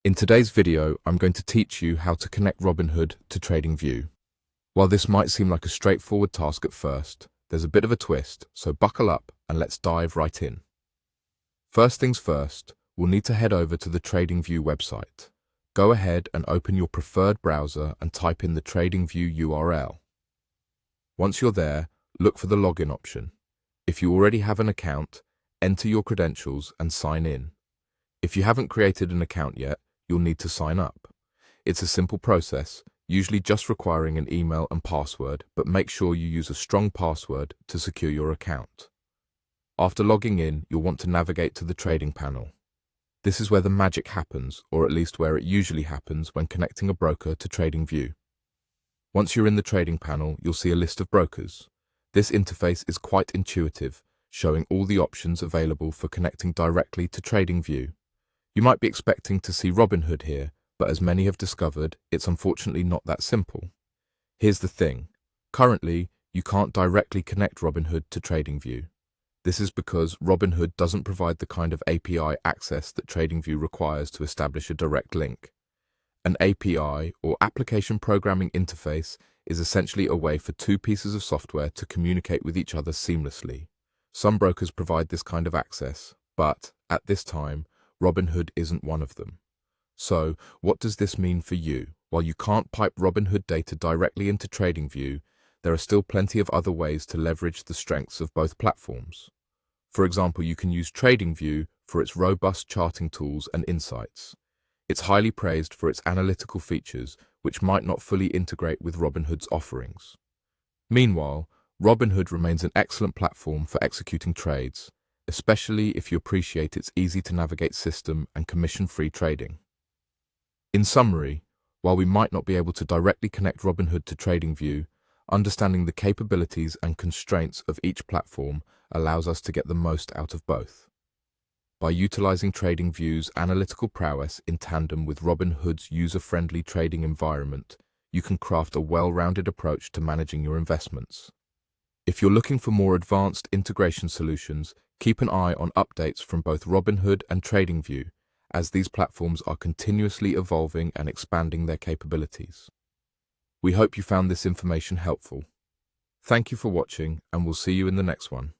In today's video, I'm going to teach you how to connect Robinhood to TradingView. While this might seem like a straightforward task at first, there's a bit of a twist, so buckle up and let's dive right in. First things first, we'll need to head over to the TradingView website. Go ahead and open your preferred browser and type in the TradingView URL. Once you're there, look for the login option. If you already have an account, enter your credentials and sign in. If you haven't created an account yet, you'll need to sign up. It's a simple process, usually just requiring an email and password, but make sure you use a strong password to secure your account. After logging in, you'll want to navigate to the trading panel. This is where the magic happens, or at least where it usually happens when connecting a broker to TradingView. Once you're in the trading panel, you'll see a list of brokers. This interface is quite intuitive, showing all the options available for connecting directly to TradingView. You might be expecting to see Robinhood here, but as many have discovered, it's unfortunately not that simple. Here's the thing. Currently, you can't directly connect Robinhood to TradingView. This is because Robinhood doesn't provide the kind of API access that TradingView requires to establish a direct link. An API, or Application Programming Interface, is essentially a way for two pieces of software to communicate with each other seamlessly. Some brokers provide this kind of access, but, at this time, Robinhood isn't one of them. So, what does this mean for you? While you can't pipe Robinhood data directly into TradingView, there are still plenty of other ways to leverage the strengths of both platforms. For example, you can use TradingView for its robust charting tools and insights. It's highly praised for its analytical features, which might not fully integrate with Robinhood's offerings. Meanwhile, Robinhood remains an excellent platform for executing trades, especially if you appreciate its easy-to-navigate system and commission-free trading. In summary, while we might not be able to directly connect Robinhood to TradingView, understanding the capabilities and constraints of each platform allows us to get the most out of both. By utilizing TradingView's analytical prowess in tandem with Robinhood's user-friendly trading environment, you can craft a well-rounded approach to managing your investments. If you're looking for more advanced integration solutions, keep an eye on updates from both Robinhood and TradingView, as these platforms are continuously evolving and expanding their capabilities. We hope you found this information helpful. Thank you for watching, and we'll see you in the next one.